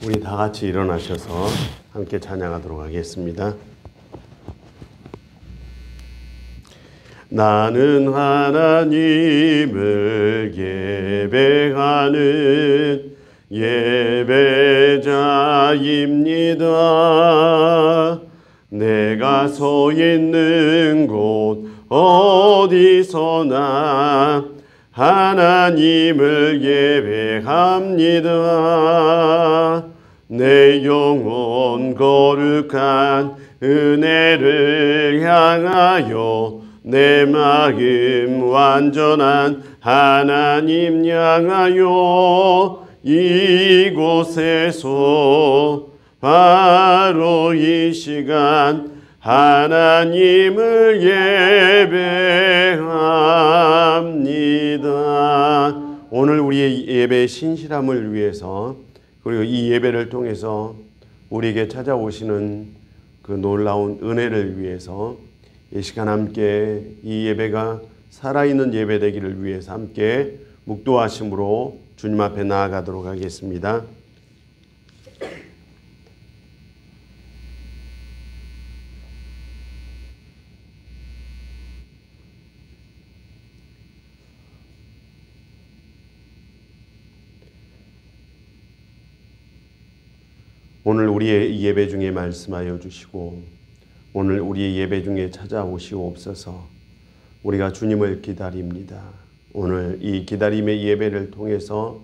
우리 다 같이 일어나셔서 함께 찬양하도록 하겠습니다. 나는 하나님을 예배하는 예배자입니다. 내가 서 있는 곳 어디서나 하나님을 예배합니다. 내 영혼 거룩한 은혜를 향하여 내 마음 완전한 하나님 향하여 이곳에서 바로 이 시간 하나님을 예배합니다. 오늘 우리의 예배의 신실함을 위해서 그리고 이 예배를 통해서 우리에게 찾아오시는 그 놀라운 은혜를 위해서 이 시간 함께 이 예배가 살아있는 예배 되기를 위해서 함께 묵도하심으로 주님 앞에 나아가도록 하겠습니다. 오늘 우리의 예배 중에 말씀하여 주시고 오늘 우리의 예배 중에 찾아오시옵소서. 우리가 주님을 기다립니다. 오늘 이 기다림의 예배를 통해서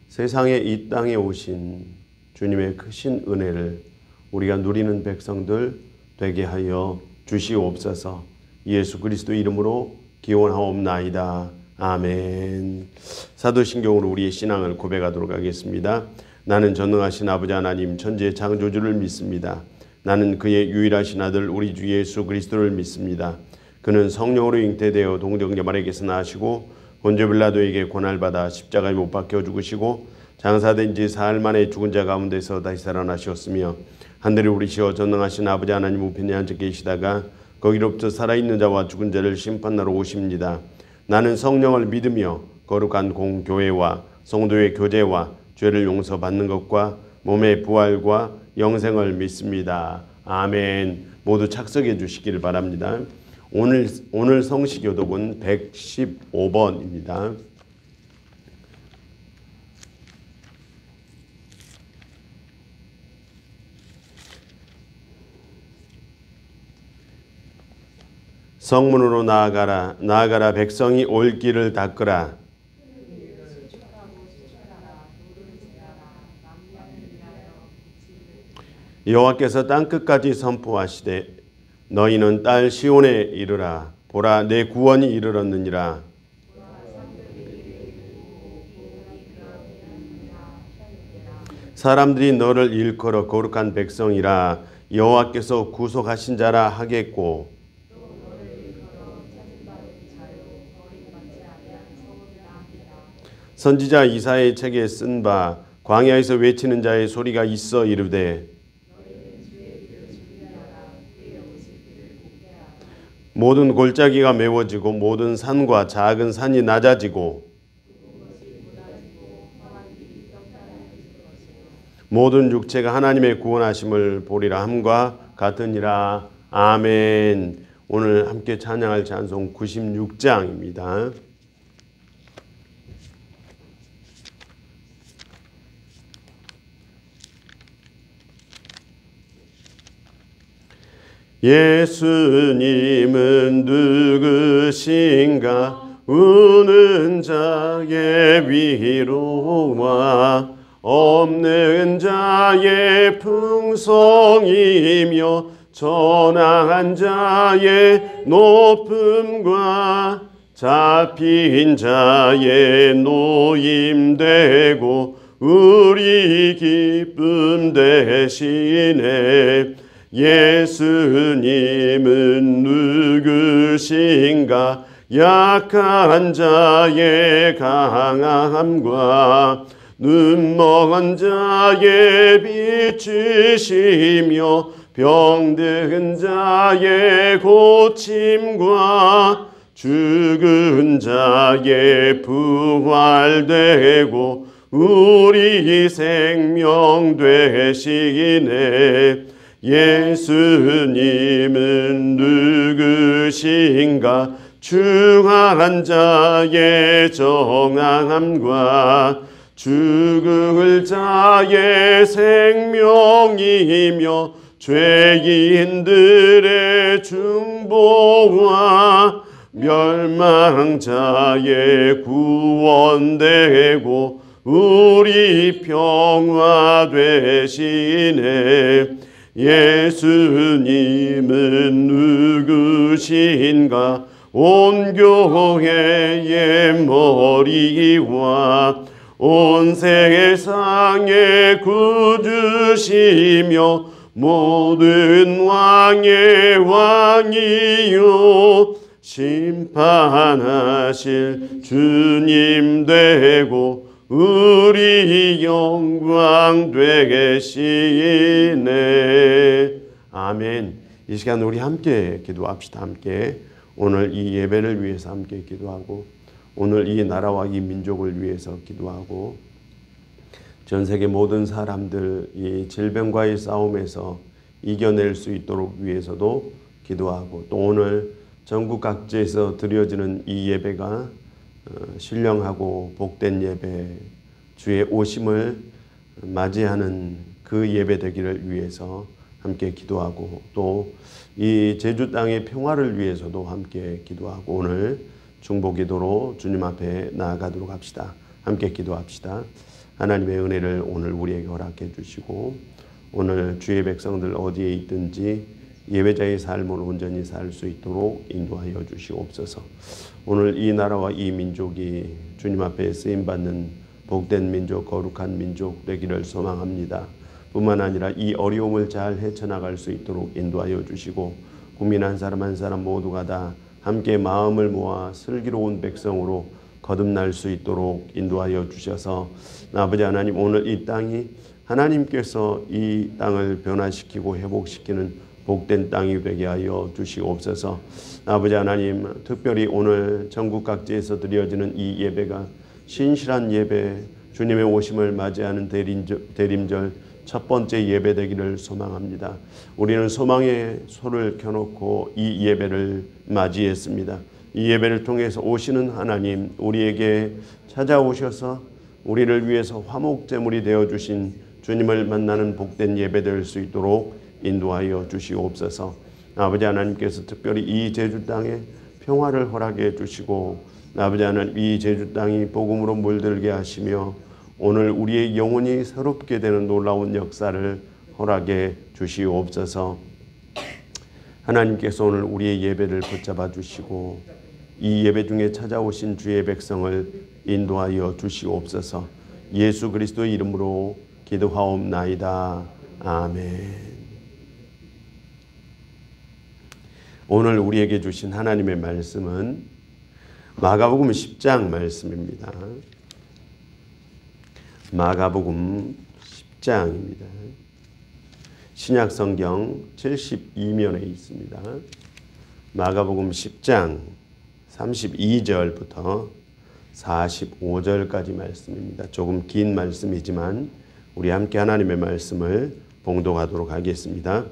세상에 이 땅에 오신 주님의 크신 은혜를 우리가 누리는 백성들 되게 하여 주시옵소서. 예수 그리스도 이름으로 기원하옵나이다. 아멘. 사도신경으로 우리의 신앙을 고백하도록 하겠습니다. 나는 전능하신 아버지 하나님 천지의 창조주를 믿습니다. 나는 그의 유일하신 아들 우리 주 예수 그리스도를 믿습니다. 그는 성령으로 잉태되어 동정녀 마리아에게서 나시고 본저 빌라도에게 고난을 받아 십자가에 못 박혀 죽으시고 장사된 지 사흘 만에 죽은 자 가운데서 다시 살아나셨으며 하늘에 오르시어 전능하신 아버지 하나님 우편에 앉아 계시다가 거기로부터 살아있는 자와 죽은 자를 심판하러 오십니다. 나는 성령을 믿으며 거룩한 공교회와 성도의 교제와 죄를 용서받는 것과 몸의 부활과 영생을 믿습니다. 아멘. 모두 착석해 주시기를 바랍니다. 오늘 성시교독은 115번입니다. 성문으로 나아가라. 나아가라. 백성이 올 길을 닦으라. 여호와께서 땅끝까지 선포하시되 너희는 딸 시온에 이르라. 보라 내 구원이 이르렀느니라. 사람들이 너를 일컬어 거룩한 백성이라 여호와께서 구속하신 자라 하겠고 선지자 이사야의 책에 쓴 바 광야에서 외치는 자의 소리가 있어 이르되 모든 골짜기가 메워지고 모든 산과 작은 산이 낮아지고 모든 육체가 하나님의 구원하심을 보리라 함과 같으니라. 아멘. 오늘 함께 찬양할 찬송 96장입니다. 예수님은 누구신가? 우는 자의 위로와 없는 자의 풍성이며 전한 자의 높음과 잡힌 자의 노임되고 우리 기쁨 되시네. 예수님은 누구신가? 약한 자의 강함과 눈먼 자의 빛이시며 병든 자의 고침과 죽은 자의 부활되고 우리 생명 되시기네. 예수님은 누구신가? 중한 자의 정함과 죽을 자의 생명이며 죄인들의 중보와 멸망자의 구원되고 우리 평화 되시네. 예수님은 누구신가? 온 교회의 머리와 온 세상의 구주시며 모든 왕의 왕이요 심판하실 주님 되고 우리 영광 되시네. 아멘. 이 시간 우리 함께 기도합시다. 함께 오늘 이 예배를 위해서 함께 기도하고 오늘 이 나라와 이 민족을 위해서 기도하고 전 세계 모든 사람들 이 질병과의 싸움에서 이겨낼 수 있도록 위해서도 기도하고 또 오늘 전국 각지에서 드려지는 이 예배가 신령하고 복된 예배, 주의 오심을 맞이하는 그 예배 되기를 위해서 함께 기도하고 또 이 제주 땅의 평화를 위해서도 함께 기도하고 오늘 중보기도로 주님 앞에 나아가도록 합시다. 함께 기도합시다. 하나님의 은혜를 오늘 우리에게 허락해 주시고 오늘 주의 백성들 어디에 있든지 예배자의 삶을 온전히 살 수 있도록 인도하여 주시옵소서. 오늘 이 나라와 이 민족이 주님 앞에 쓰임받는 복된 민족, 거룩한 민족 되기를 소망합니다. 뿐만 아니라 이 어려움을 잘 헤쳐나갈 수 있도록 인도하여 주시고 국민 한 사람 한 사람 모두가 다 함께 마음을 모아 슬기로운 백성으로 거듭날 수 있도록 인도하여 주셔서 아버지 하나님 오늘 이 땅이 하나님께서 이 땅을 변화시키고 회복시키는 복된 땅이 되게 하여 주시옵소서. 아버지 하나님 특별히 오늘 전국 각지에서 드려지는 이 예배가 신실한 예배, 주님의 오심을 맞이하는 대림절 첫 번째 예배 되기를 소망합니다. 우리는 소망의 소를 켜놓고 이 예배를 맞이했습니다. 이 예배를 통해서 오시는 하나님 우리에게 찾아오셔서 우리를 위해서 화목제물이 되어주신 주님을 만나는 복된 예배 될 수 있도록 인도하여 주시옵소서. 아버지 하나님께서 특별히 이 제주 땅에 평화를 허락해 주시고 아버지 하나님 이 제주 땅이 복음으로 물들게 하시며 오늘 우리의 영혼이 새롭게 되는 놀라운 역사를 허락해 주시옵소서. 하나님께서 오늘 우리의 예배를 붙잡아 주시고 이 예배 중에 찾아오신 주의 백성을 인도하여 주시옵소서. 예수 그리스도의 이름으로 기도하옵나이다. 아멘. 오늘 우리에게 주신 하나님의 말씀은 마가복음 10장 말씀입니다. 마가복음 10장입니다. 신약성경 72면에 있습니다. 마가복음 10장 32절부터 45절까지 말씀입니다. 조금 긴 말씀이지만 우리 함께 하나님의 말씀을 봉독하도록 하겠습니다.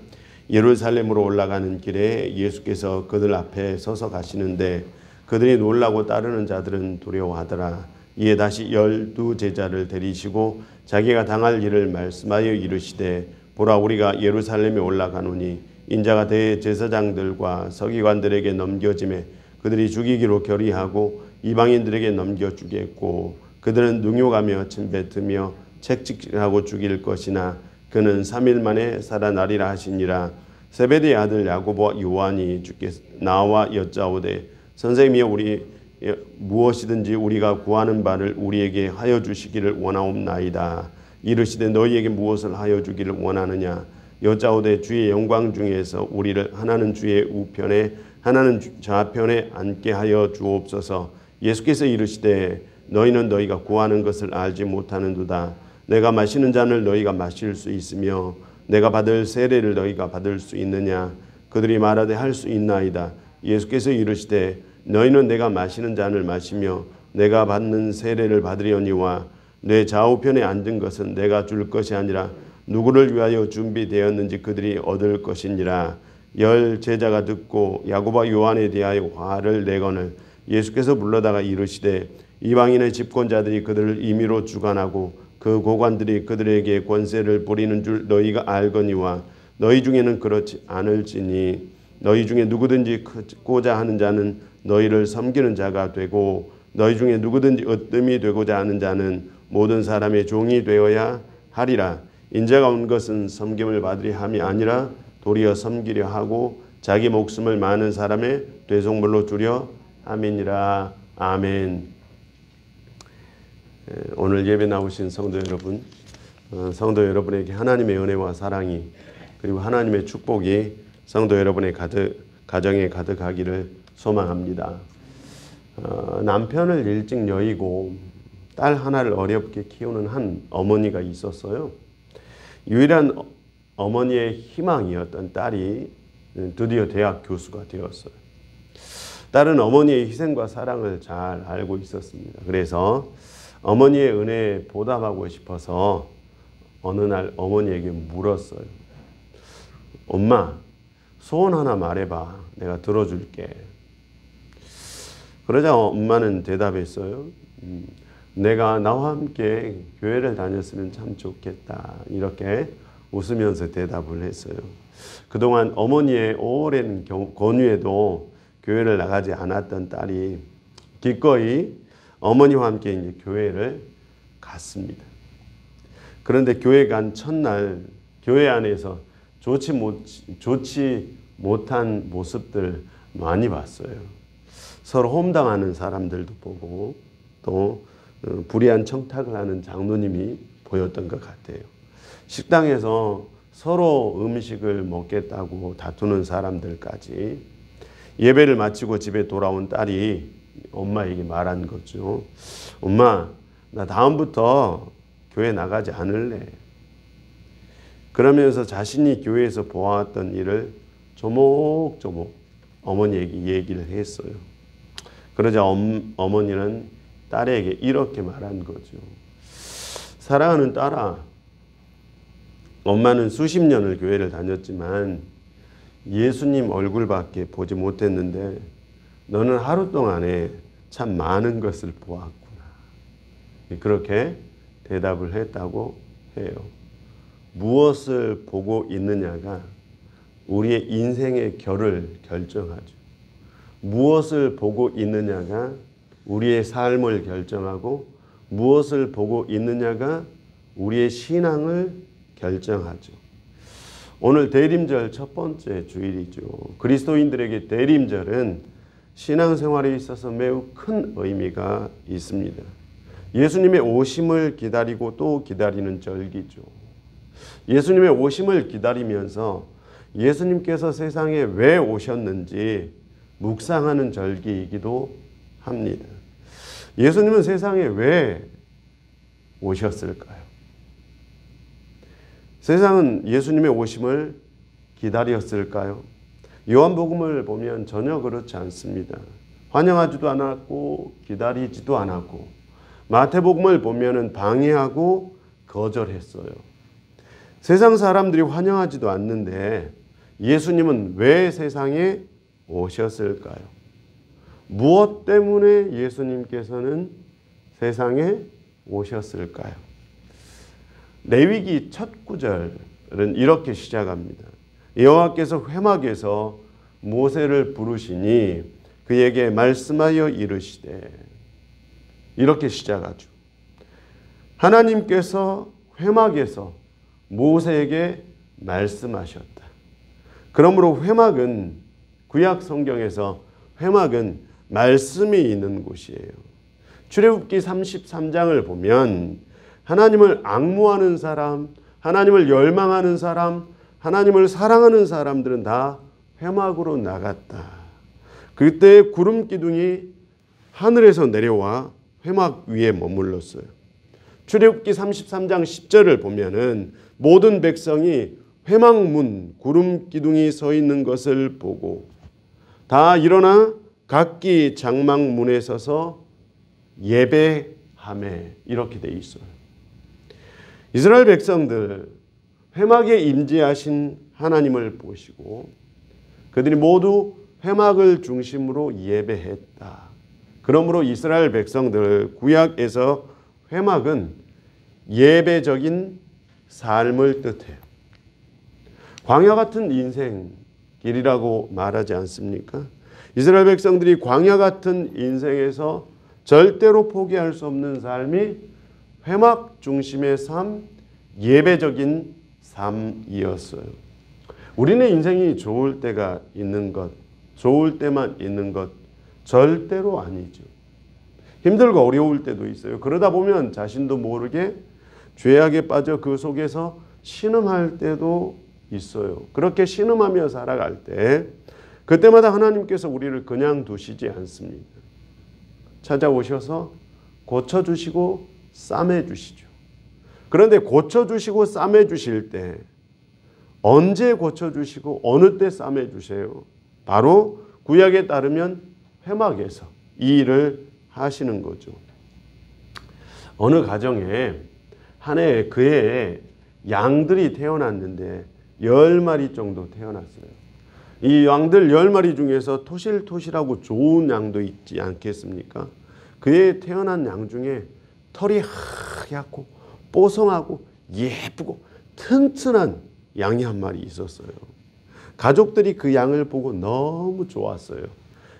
예루살렘으로 올라가는 길에 예수께서 그들 앞에 서서 가시는데 그들이 놀라고 따르는 자들은 두려워하더라. 이에 다시 12 제자를 데리시고 자기가 당할 일을 말씀하여 이르시되 보라 우리가 예루살렘에 올라가노니 인자가 대제사장들과 서기관들에게 넘겨짐에 그들이 죽이기로 결의하고 이방인들에게 넘겨주겠고 그들은 능욕하며 침뱉으며 책찍질하고 죽일 것이나 그는 3일 만에 살아나리라 하시니라. 세베대의 아들 야고보와 요한이 주께 나와 여짜오되 선생님이여 우리 무엇이든지 우리가 구하는 바를 우리에게 하여 주시기를 원하옵나이다. 이르시되 너희에게 무엇을 하여 주기를 원하느냐. 여짜오되 주의 영광 중에서 우리를 하나는 주의 우편에 하나는 좌편에 앉게 하여 주옵소서. 예수께서 이르시되 너희는 너희가 구하는 것을 알지 못하는도다. 내가 마시는 잔을 너희가 마실 수 있으며 내가 받을 세례를 너희가 받을 수 있느냐. 그들이 말하되 할 수 있나이다. 예수께서 이르시되 너희는 내가 마시는 잔을 마시며 내가 받는 세례를 받으려니와 내 좌우편에 앉은 것은 내가 줄 것이 아니라 누구를 위하여 준비되었는지 그들이 얻을 것이니라. 열 제자가 듣고 야고보와 요한에 대하여 화를 내거늘 예수께서 불러다가 이르시되 이방인의 집권자들이 그들을 임의로 주관하고 그 고관들이 그들에게 권세를 부리는 줄 너희가 알거니와 너희 중에는 그렇지 않을지니 너희 중에 누구든지 크고자 하는 자는 너희를 섬기는 자가 되고 너희 중에 누구든지 으뜸이 되고자 하는 자는 모든 사람의 종이 되어야 하리라. 인자가 온 것은 섬김을 받으려 함이 아니라 도리어 섬기려 하고 자기 목숨을 많은 사람의 대속물로 주려 함이니라. 아멘. 오늘 예배 나오신 성도 여러분, 성도 여러분에게 하나님의 은혜와 사랑이 그리고 하나님의 축복이 성도 여러분의 가정에 가득하기를 소망합니다. 남편을 일찍 여의고 딸 하나를 어렵게 키우는 한 어머니가 있었어요. 유일한 어머니의 희망이었던 딸이 드디어 대학 교수가 되었어요. 딸은 어머니의 희생과 사랑을 잘 알고 있었습니다. 그래서 어머니의 은혜에 보답하고 싶어서 어느 날 어머니에게 물었어요. 엄마, 소원 하나 말해봐. 내가 들어줄게. 그러자 엄마는 대답했어요. 내가 나와 함께 교회를 다녔으면 참 좋겠다. 이렇게 웃으면서 대답을 했어요. 그동안 어머니의 오랜 권유에도 교회를 나가지 않았던 딸이 기꺼이 어머니와 함께 이제 교회를 갔습니다. 그런데 교회 간 첫날 교회 안에서 좋지 못한 모습들 많이 봤어요. 서로 험담하는 사람들도 보고 또 불의한 청탁을 하는 장로님이 보였던 것 같아요. 식당에서 서로 음식을 먹겠다고 다투는 사람들까지. 예배를 마치고 집에 돌아온 딸이 엄마에게 말한 거죠. 엄마, 나 다음부터 교회 나가지 않을래. 그러면서 자신이 교회에서 보았던 일을 조목조목 어머니에게 얘기를 했어요. 그러자 어머니는 딸에게 이렇게 말한 거죠. 사랑하는 딸아, 엄마는 수십 년을 교회를 다녔지만 예수님 얼굴밖에 보지 못했는데 너는 하루 동안에 참 많은 것을 보았구나. 그렇게 대답을 했다고 해요. 무엇을 보고 있느냐가 우리의 인생의 결을 결정하죠. 무엇을 보고 있느냐가 우리의 삶을 결정하고 무엇을 보고 있느냐가 우리의 신앙을 결정하죠. 오늘 대림절 첫 번째 주일이죠. 그리스도인들에게 대림절은 신앙생활에 있어서 매우 큰 의미가 있습니다. 예수님의 오심을 기다리고 또 기다리는 절기죠. 예수님의 오심을 기다리면서 예수님께서 세상에 왜 오셨는지 묵상하는 절기이기도 합니다. 예수님은 세상에 왜 오셨을까요? 세상은 예수님의 오심을 기다렸을까요? 요한복음을 보면 전혀 그렇지 않습니다. 환영하지도 않았고 기다리지도 않았고 마태복음을 보면 방해하고 거절했어요. 세상 사람들이 환영하지도 않는데 예수님은 왜 세상에 오셨을까요? 무엇 때문에 예수님께서는 세상에 오셨을까요? 레위기 첫 구절은 이렇게 시작합니다. 여호와께서 회막에서 모세를 부르시니 그에게 말씀하여 이르시되, 이렇게 시작하죠. 하나님께서 회막에서 모세에게 말씀하셨다. 그러므로 회막은, 구약 성경에서 회막은 말씀이 있는 곳이에요. 출애굽기 33장을 보면 하나님을 앙무하는 사람, 하나님을 열망하는 사람, 하나님을 사랑하는 사람들은 다 회막으로 나갔다. 그때 구름 기둥이 하늘에서 내려와 회막 위에 머물렀어요. 출애굽기 33장 10절을 보면은 모든 백성이 회막문 구름 기둥이 서 있는 것을 보고 다 일어나 각기 장막문에 서서 예배하였다. 하매 이렇게 돼 있어요. 이스라엘 백성들 회막에 임재하신 하나님을 보시고 그들이 모두 회막을 중심으로 예배했다. 그러므로 이스라엘 백성들 구약에서 회막은 예배적인 삶을 뜻해요. 광야 같은 인생길이라고 말하지 않습니까? 이스라엘 백성들이 광야 같은 인생에서 절대로 포기할 수 없는 삶이 회막 중심의 삶, 예배적인 삶이었어요. 우리는 인생이 좋을 때가 있는 것, 좋을 때만 있는 것 절대로 아니죠. 힘들고 어려울 때도 있어요. 그러다 보면 자신도 모르게 죄악에 빠져 그 속에서 신음할 때도 있어요. 그렇게 신음하며 살아갈 때 그때마다 하나님께서 우리를 그냥 두시지 않습니다. 찾아오셔서 고쳐주시고 싸매주시죠. 그런데 고쳐주시고 싸매주실 때 언제 고쳐주시고 어느 때 싸매주세요? 바로 구약에 따르면 회막에서 이 일을 하시는 거죠. 어느 가정에 한 해에 그해 양들이 태어났는데 10마리 정도 태어났어요. 이 양들 10마리 중에서 토실토실하고 좋은 양도 있지 않겠습니까? 그해 태어난 양 중에 털이 하얗고 뽀송하고 예쁘고 튼튼한 양이 한 마리 있었어요. 가족들이 그 양을 보고 너무 좋았어요.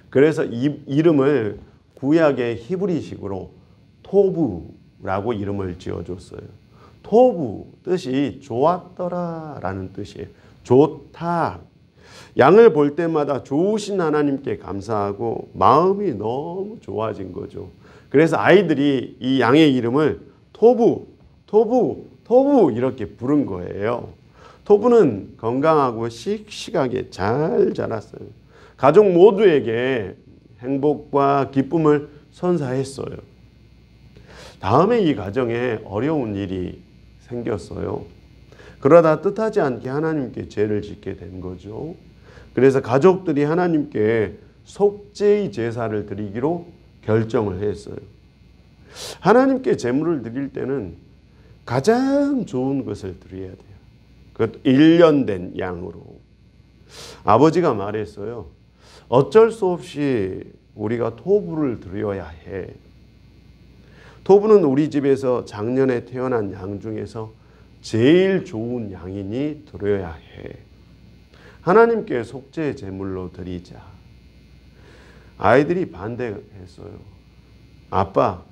그래서 이 이름을 구약의 히브리식으로 토부라고 이름을 지어줬어요. 토부 뜻이 좋았더라 라는 뜻이에요. 좋다. 양을 볼 때마다 좋으신 하나님께 감사하고 마음이 너무 좋아진 거죠. 그래서 아이들이 이 양의 이름을 토부, 토부, 토부 이렇게 부른 거예요. 토부는 건강하고 씩씩하게 잘 자랐어요. 가족 모두에게 행복과 기쁨을 선사했어요. 다음에 이 가정에 어려운 일이 생겼어요. 그러다 뜻하지 않게 하나님께 죄를 짓게 된 거죠. 그래서 가족들이 하나님께 속죄의 제사를 드리기로 결정을 했어요. 하나님께 제물을 드릴 때는 가장 좋은 것을 드려야 돼요. 그것도 1년 된 양으로. 아버지가 말했어요. 어쩔 수 없이 우리가 토부를 드려야 해. 토부는 우리 집에서 작년에 태어난 양 중에서 제일 좋은 양이니 드려야 해. 하나님께 속죄 제물로 드리자. 아이들이 반대했어요. 아빠,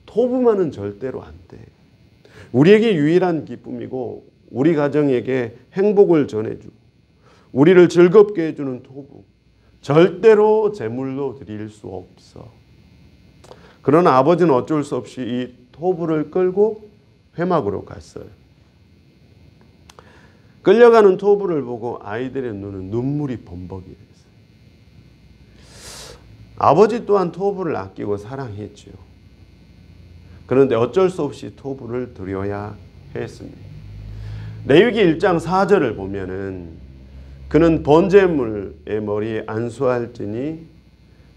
토부만은 절대로 안 돼. 우리에게 유일한 기쁨이고 우리 가정에게 행복을 전해주고 우리를 즐겁게 해주는 토부. 절대로 제물로 드릴 수 없어. 그러나 아버지는 어쩔 수 없이 이 토부를 끌고 회막으로 갔어요. 끌려가는 토부를 보고 아이들의 눈은 눈물이 범벅이 됐어요. 아버지 또한 토부를 아끼고 사랑했죠. 그런데 어쩔 수 없이 토부를 드려야 했습니다. 레위기 1장 4절을 보면은 그는 번제물의 머리에 안수할지니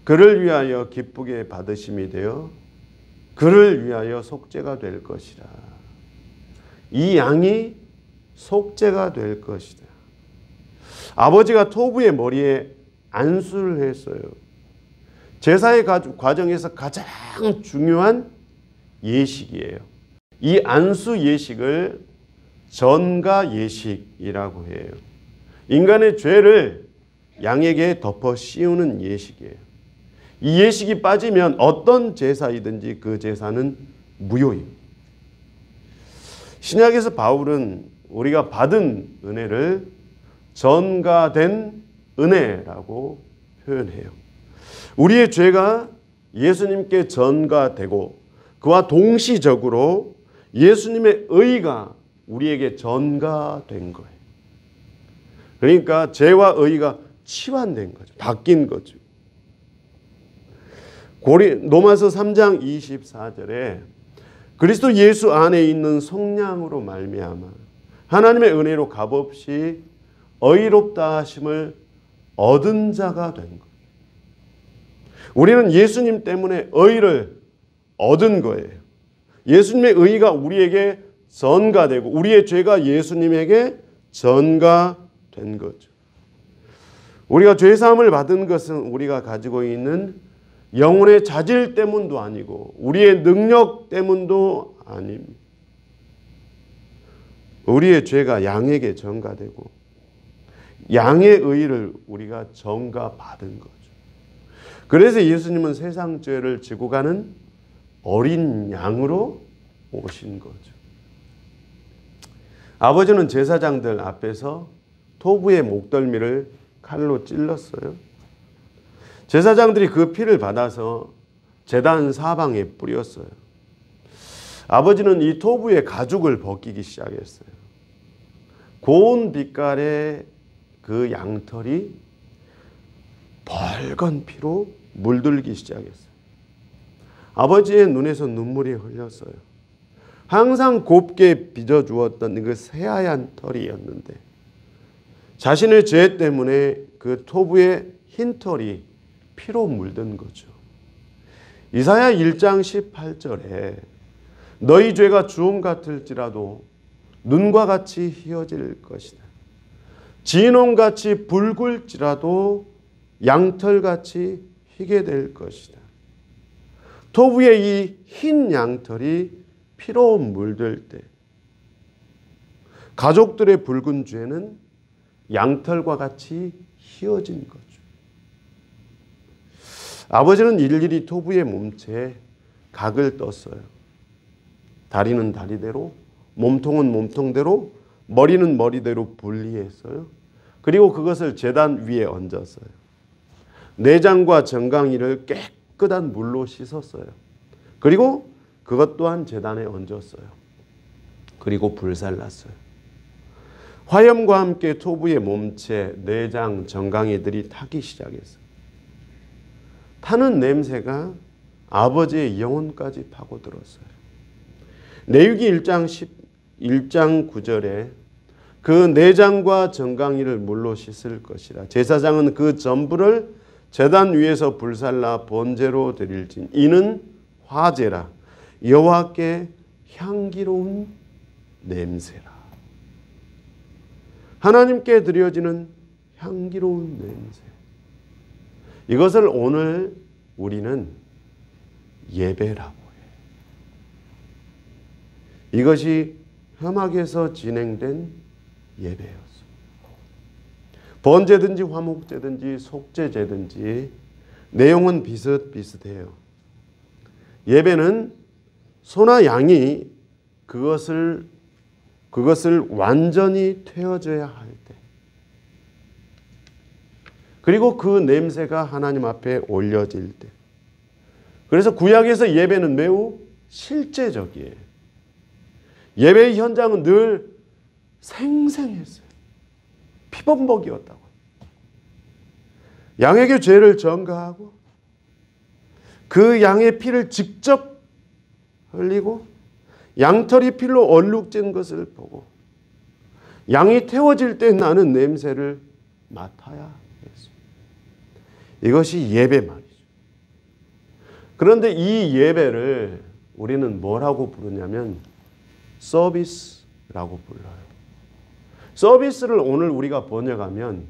그를 위하여 기쁘게 받으심이 되어 그를 위하여 속죄가 될 것이라. 이 양이 속죄가 될 것이다. 아버지가 토부의 머리에 안수를 했어요. 제사의 과정에서 가장 중요한 예식이에요. 이 안수 예식을 전가 예식이라고 해요. 인간의 죄를 양에게 덮어 씌우는 예식이에요. 이 예식이 빠지면 어떤 제사이든지 그 제사는 무효입니다. 신약에서 바울은 우리가 받은 은혜를 전가된 은혜라고 표현해요. 우리의 죄가 예수님께 전가되고 그와 동시적으로 예수님의 의가 우리에게 전가된 거예요. 그러니까 죄와 의가 치환된 거죠. 바뀐 거죠. 로마서 3장 24절에 그리스도 예수 안에 있는 성량으로 말미암아 하나님의 은혜로 값없이 의롭다 하심을 얻은 자가 된 거예요. 우리는 예수님 때문에 의를 얻은 거예요. 예수님의 의가 우리에게 전가되고 우리의 죄가 예수님에게 전가된 거죠. 우리가 죄사함을 받은 것은 우리가 가지고 있는 영혼의 자질 때문도 아니고 우리의 능력 때문도 아닙니다. 우리의 죄가 양에게 전가되고 양의 의를 우리가 전가받은 거죠. 그래서 예수님은 세상 죄를 지고 가는 어린 양으로 오신 거죠. 아버지는 제사장들 앞에서 토부의 목덜미를 칼로 찔렀어요. 제사장들이 그 피를 받아서 제단 사방에 뿌렸어요. 아버지는 이 토부의 가죽을 벗기기 시작했어요. 고운 빛깔의 그 양털이 벌건 피로 물들기 시작했어요. 아버지의 눈에서 눈물이 흘렸어요. 항상 곱게 빚어주었던 그 새하얀 털이었는데 자신의 죄 때문에 그 토부의 흰 털이 피로 물든 거죠. 이사야 1장 18절에 너희 죄가 주홍 같을지라도 눈과 같이 희어질 것이다. 진홍같이 붉을지라도 양털같이 희게 될 것이다. 토부의 이 흰 양털이 피로 물들 때 가족들의 붉은 죄는 양털과 같이 희어진 거죠. 아버지는 일일이 토부의 몸체에 각을 떴어요. 다리는 다리대로, 몸통은 몸통대로, 머리는 머리대로 분리했어요. 그리고 그것을 제단 위에 얹었어요. 내장과 정강이를 깨끗한 물로 씻었어요. 그리고 그것 또한 제단에 얹었어요. 그리고 불살랐어요. 화염과 함께 토부의 몸체, 내장, 정강이들이 타기 시작했어요. 타는 냄새가 아버지의 영혼까지 파고들었어요. 레위기 1장 9절에 그 내장과 정강이를 물로 씻을 것이라. 제사장은 그 전부를 제단 위에서 불살라 번제로 드릴진 이는 화제라. 여호와께 향기로운 냄새라. 하나님께 드려지는 향기로운 냄새. 이것을 오늘 우리는 예배라고 해요. 이것이 회막에서 진행된 예배였어요. 번제든지 화목제든지 속죄제든지 내용은 비슷비슷해요. 예배는 소나 양이 그것을 완전히 태워져야 할 때, 그리고 그 냄새가 하나님 앞에 올려질 때. 그래서 구약에서 예배는 매우 실제적이에요. 예배의 현장은 늘 생생했어요. 피범벅이었다고. 양에게 죄를 전가하고 그 양의 피를 직접 흘리고 양털이 피로 얼룩진 것을 보고 양이 태워질 때 나는 냄새를 맡아야 했어요. 이것이 예배 말이죠. 그런데 이 예배를 우리는 뭐라고 부르냐면 서비스라고 불러요. 서비스를 오늘 우리가 번역하면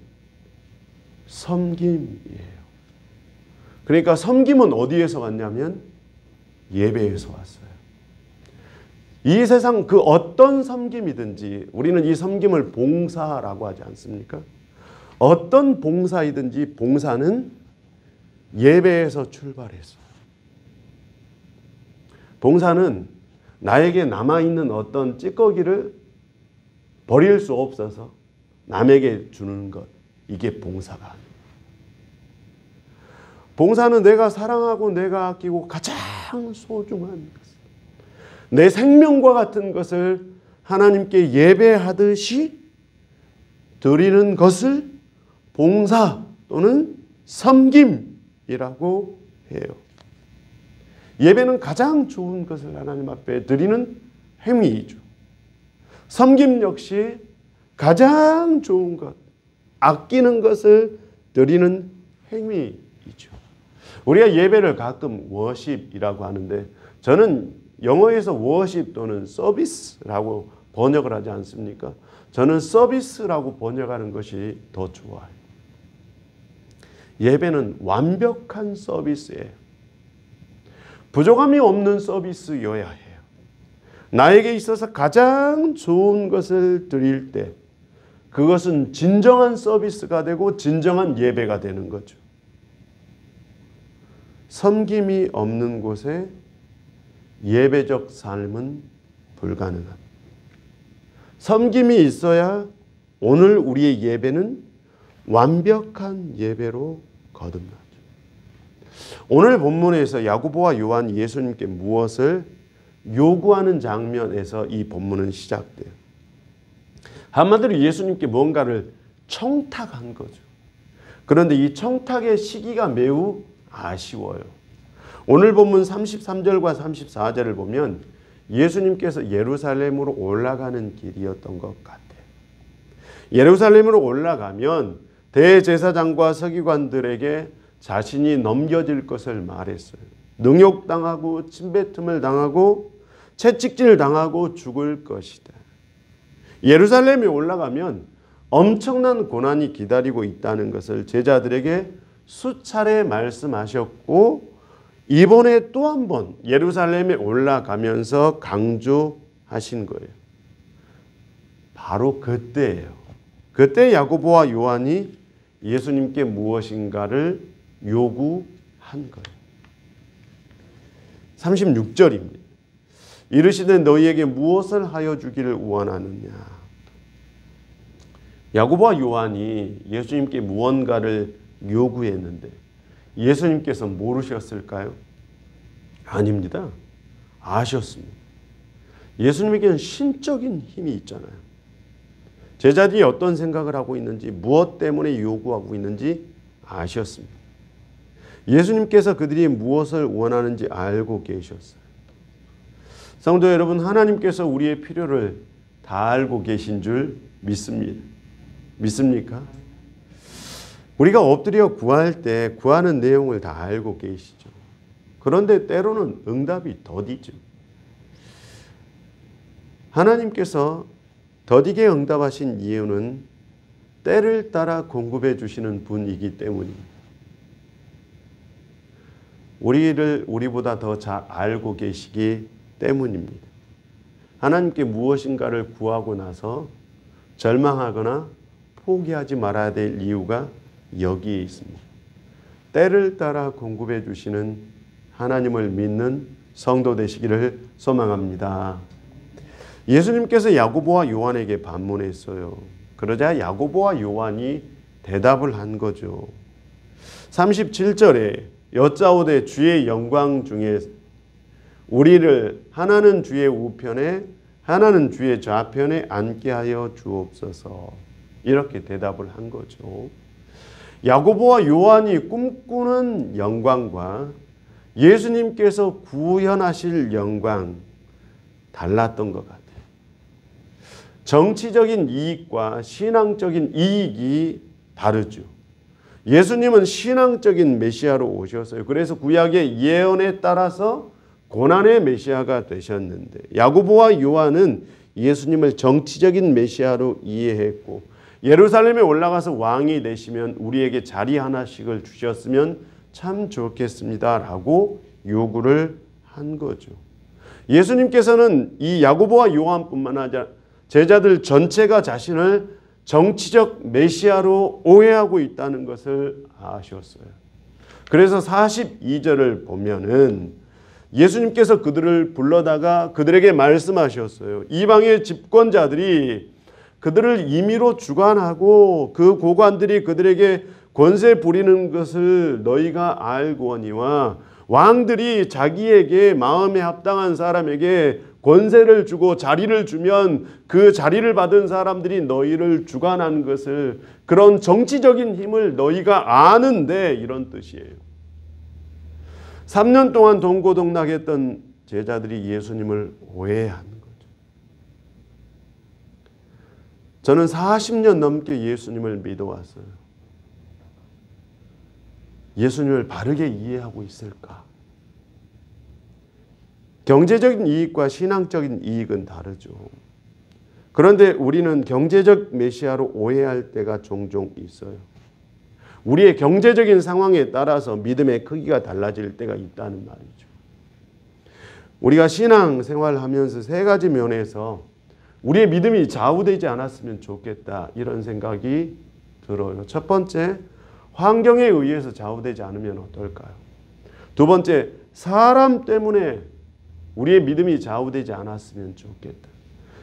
섬김이에요. 그러니까 섬김은 어디에서 왔냐면 예배에서 왔어요. 이 세상 그 어떤 섬김이든지 우리는 이 섬김을 봉사라고 하지 않습니까? 어떤 봉사이든지 봉사는 예배에서 출발했어요. 봉사는 나에게 남아있는 어떤 찌꺼기를 버릴 수 없어서 남에게 주는 것, 이게 봉사가 아니에요. 봉사는 내가 사랑하고 내가 아끼고 가장 소중한 것, 내 생명과 같은 것을 하나님께 예배하듯이 드리는 것을 봉사 또는 섬김이라고 해요. 예배는 가장 좋은 것을 하나님 앞에 드리는 행위이죠. 섬김 역시 가장 좋은 것, 아끼는 것을 드리는 행위이죠. 우리가 예배를 가끔 워십이라고 하는데 저는 영어에서 worship 또는 서비스라고 번역을 하지 않습니까? 저는 서비스라고 번역하는 것이 더 좋아요. 예배는 완벽한 서비스예요. 부족함이 없는 서비스여야 해요. 나에게 있어서 가장 좋은 것을 드릴 때 그것은 진정한 서비스가 되고 진정한 예배가 되는 거죠. 섬김이 없는 곳에 예배적 삶은 불가능합니다. 섬김이 있어야 오늘 우리의 예배는 완벽한 예배로 거듭나죠. 오늘 본문에서 야고보와 요한이 예수님께 무엇을 요구하는 장면에서 이 본문은 시작돼요. 한마디로 예수님께 뭔가를 청탁한 거죠. 그런데 이 청탁의 시기가 매우 아쉬워요. 오늘 본문 33절과 34절을 보면 예수님께서 예루살렘으로 올라가는 길이었던 것 같아요. 예루살렘으로 올라가면 대제사장과 서기관들에게 자신이 넘겨질 것을 말했어요. 능욕당하고 침뱉음을 당하고 채찍질 당하고 죽을 것이다. 예루살렘에 올라가면 엄청난 고난이 기다리고 있다는 것을 제자들에게 수차례 말씀하셨고 이번에 또 한 번 예루살렘에 올라가면서 강조하신 거예요. 바로 그때예요. 그때 야고보와 요한이 예수님께 무엇인가를 요구한 거예요. 36절입니다. 이르시되 너희에게 무엇을 하여 주기를 원하느냐. 야고보와 요한이 예수님께 무언가를 요구했는데 예수님께서 모르셨을까요? 아닙니다. 아셨습니다. 예수님에게는 신적인 힘이 있잖아요. 제자들이 어떤 생각을 하고 있는지 무엇 때문에 요구하고 있는지 아셨습니다. 예수님께서 그들이 무엇을 원하는지 알고 계셨어요. 성도 여러분, 하나님께서 우리의 필요를 다 알고 계신 줄 믿습니다. 믿습니까? 우리가 엎드려 구할 때 구하는 내용을 다 알고 계시죠. 그런데 때로는 응답이 더디죠. 하나님께서 더디게 응답하신 이유는 때를 따라 공급해 주시는 분이기 때문입니다. 우리를 우리보다 더 잘 알고 계시기 때문입니다. 하나님께 무엇인가를 구하고 나서 절망하거나 포기하지 말아야 될 이유가 여기에 있습니다. 때를 따라 공급해 주시는 하나님을 믿는 성도 되시기를 소망합니다. 예수님께서 야고보와 요한에게 반문했어요. 그러자 야고보와 요한이 대답을 한 거죠. 37절에 여짜오되 주의 영광 중에 우리를 하나는 주의 우편에 하나는 주의 좌편에 앉게 하여 주옵소서. 이렇게 대답을 한 거죠. 야고보와 요한이 꿈꾸는 영광과 예수님께서 구현하실 영광 달랐던 것 같아요. 정치적인 이익과 신앙적인 이익이 다르죠. 예수님은 신앙적인 메시아로 오셨어요. 그래서 구약의 예언에 따라서 고난의 메시아가 되셨는데 야고보와 요한은 예수님을 정치적인 메시아로 이해했고 예루살렘에 올라가서 왕이 되시면 우리에게 자리 하나씩을 주셨으면 참 좋겠습니다라고 요구를 한 거죠. 예수님께서는 이 야고보와 요한뿐만 아니라 제자들 전체가 자신을 정치적 메시아로 오해하고 있다는 것을 아셨어요. 그래서 42절을 보면은 예수님께서 그들을 불러다가 그들에게 말씀하셨어요. 이방의 집권자들이 그들을 임의로 주관하고 그 고관들이 그들에게 권세 부리는 것을 너희가 알고니와 왕들이 자기에게 마음에 합당한 사람에게 권세를 주고 자리를 주면 그 자리를 받은 사람들이 너희를 주관한 것을 그런 정치적인 힘을 너희가 아는데 이런 뜻이에요. 3년 동안 동고동락했던 제자들이 예수님을 오해하는 거죠. 저는 40년 넘게 예수님을 믿어왔어요. 예수님을 바르게 이해하고 있을까? 경제적인 이익과 신앙적인 이익은 다르죠. 그런데 우리는 경제적 메시아로 오해할 때가 종종 있어요. 우리의 경제적인 상황에 따라서 믿음의 크기가 달라질 때가 있다는 말이죠. 우리가 신앙생활하면서 세 가지 면에서 우리의 믿음이 좌우되지 않았으면 좋겠다 이런 생각이 들어요. 첫 번째, 환경에 의해서 좌우되지 않으면 어떨까요? 두 번째, 사람 때문에 우리의 믿음이 좌우되지 않았으면 좋겠다.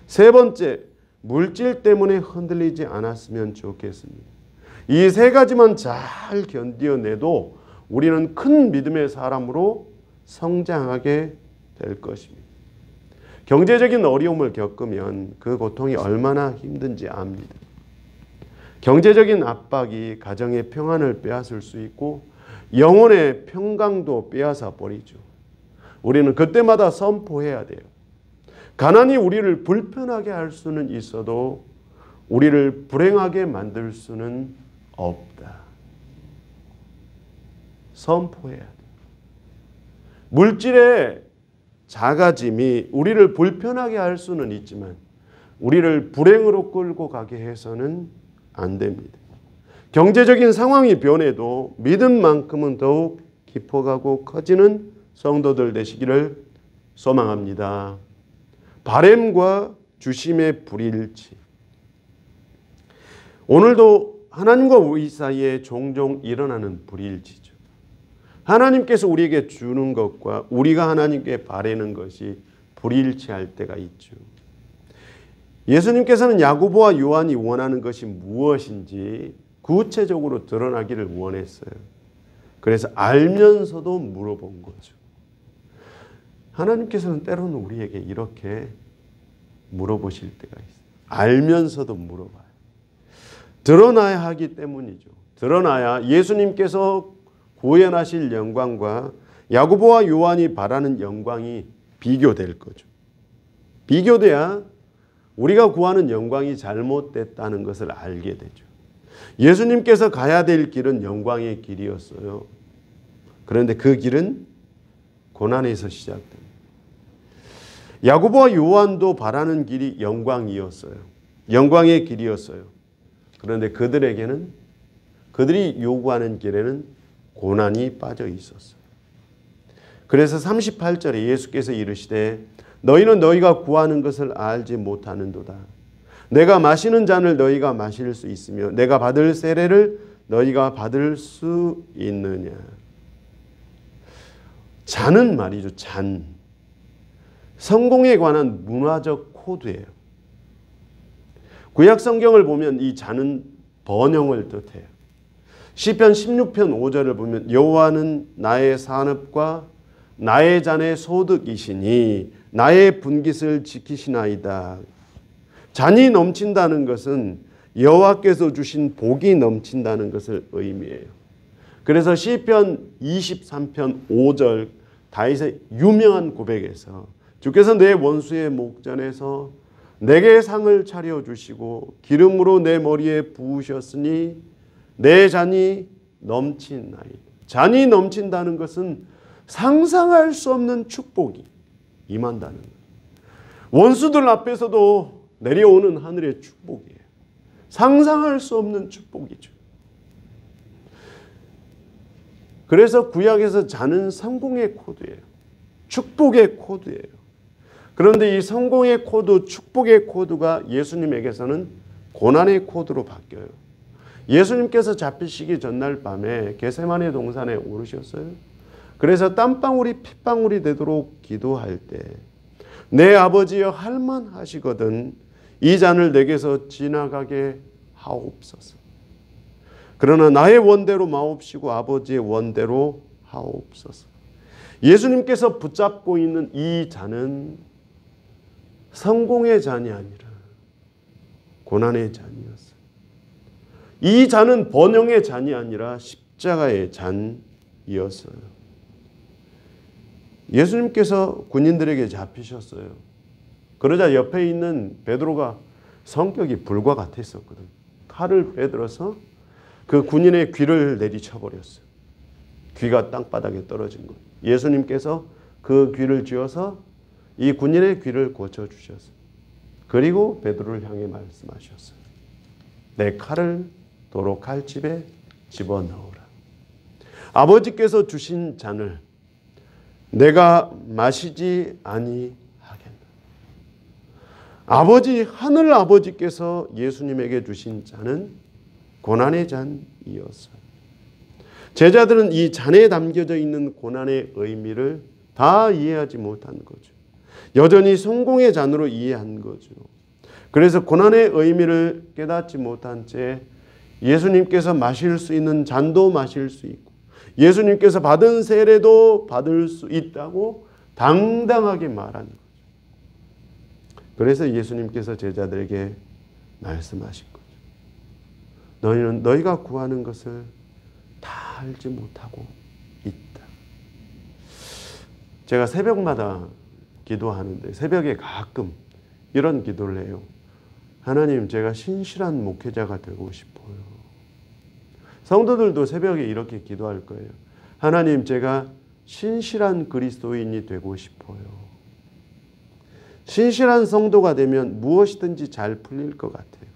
세 번째, 물질 때문에 흔들리지 않았으면 좋겠습니다. 이 세 가지만 잘 견뎌내도 우리는 큰 믿음의 사람으로 성장하게 될 것입니다. 경제적인 어려움을 겪으면 그 고통이 얼마나 힘든지 압니다. 경제적인 압박이 가정의 평안을 빼앗을 수 있고 영혼의 평강도 빼앗아 버리죠. 우리는 그때마다 선포해야 돼요. 가난이 우리를 불편하게 할 수는 있어도 우리를 불행하게 만들 수는 없다. 선포해야 돼요. 물질의 작아짐이 우리를 불편하게 할 수는 있지만 우리를 불행으로 끌고 가게 해서는 안 됩니다. 경제적인 상황이 변해도 믿음만큼은 더욱 깊어가고 커지는 성도들 되시기를 소망합니다. 바램과 주심의 불일치. 오늘도 하나님과 우리 사이에 종종 일어나는 불일치죠. 하나님께서 우리에게 주는 것과 우리가 하나님께 바라는 것이 불일치할 때가 있죠. 예수님께서는 야고보와 요한이 원하는 것이 무엇인지 구체적으로 드러나기를 원했어요. 그래서 알면서도 물어본 거죠. 하나님께서는 때로는 우리에게 이렇게 물어보실 때가 있어요. 알면서도 물어봐요. 드러나야 하기 때문이죠. 드러나야 예수님께서 구원하실 영광과 야고보와 요한이 바라는 영광이 비교될 거죠. 비교돼야 우리가 구하는 영광이 잘못됐다는 것을 알게 되죠. 예수님께서 가야 될 길은 영광의 길이었어요. 그런데 그 길은 고난에서 시작됩니다. 야고보와 요한도 바라는 길이 영광이었어요. 영광의 길이었어요. 그런데 그들에게는 그들이 요구하는 길에는 고난이 빠져 있었어요. 그래서 38절에 예수께서 이르시되 너희는 너희가 구하는 것을 알지 못하는도다. 내가 마시는 잔을 너희가 마실 수 있으며 내가 받을 세례를 너희가 받을 수 있느냐. 잔은 말이죠. 잔. 성공에 관한 문화적 코드예요. 구약 성경을 보면 이 잔은 번영을 뜻해요. 시편 16편 5절을 보면 여호와는 나의 산업과 나의 잔의 소득이시니 나의 분깃을 지키시나이다. 잔이 넘친다는 것은 여호와께서 주신 복이 넘친다는 것을 의미해요. 그래서 시편 23편 5절 다윗의 유명한 고백에서 주께서 내 원수의 목전에서 내게 상을 차려주시고 기름으로 내 머리에 부으셨으니 내 잔이 넘친나이다. 잔이 넘친다는 것은 상상할 수 없는 축복이 임한다는 거예요. 원수들 앞에서도 내려오는 하늘의 축복이에요. 상상할 수 없는 축복이죠. 그래서 구약에서 잔은 성공의 코드예요. 축복의 코드예요. 그런데 이 성공의 코드, 축복의 코드가 예수님에게서는 고난의 코드로 바뀌어요. 예수님께서 잡히시기 전날 밤에 겟세마네 동산에 오르셨어요. 그래서 땀방울이 핏방울이 되도록 기도할 때 내 아버지여 할만하시거든 이 잔을 내게서 지나가게 하옵소서. 그러나 나의 원대로 마옵시고 아버지의 원대로 하옵소서. 예수님께서 붙잡고 있는 이 잔은 성공의 잔이 아니라 고난의 잔이었어요. 이 잔은 번영의 잔이 아니라 십자가의 잔이었어요. 예수님께서 군인들에게 잡히셨어요. 그러자 옆에 있는 베드로가 성격이 불과 같았었거든. 칼을 빼들어서 그 군인의 귀를 내리쳐버렸어요. 귀가 땅바닥에 떨어진 거예요. 예수님께서 그 귀를 쥐어서 이 군인의 귀를 고쳐주셨어요. 그리고 베드로를 향해 말씀하셨어요. 내 칼을 도로 칼집에 집어넣으라. 아버지께서 주신 잔을 내가 마시지 아니하겠나. 아버지, 하늘 아버지께서 예수님에게 주신 잔은 고난의 잔이었어요. 제자들은 이 잔에 담겨져 있는 고난의 의미를 다 이해하지 못한 거죠. 여전히 성공의 잔으로 이해한 거죠. 그래서 고난의 의미를 깨닫지 못한 채 예수님께서 마실 수 있는 잔도 마실 수 있고 예수님께서 받은 세례도 받을 수 있다고 당당하게 말하는 거죠. 그래서 예수님께서 제자들에게 말씀하신 거죠. 너희는 너희가 구하는 것을 다 알지 못하고 있다. 제가 새벽마다 기도하는데 새벽에 가끔 이런 기도를 해요. 하나님, 제가 신실한 목회자가 되고 싶어요. 성도들도 새벽에 이렇게 기도할 거예요. 하나님, 제가 신실한 그리스도인이 되고 싶어요. 신실한 성도가 되면 무엇이든지 잘 풀릴 것 같아요.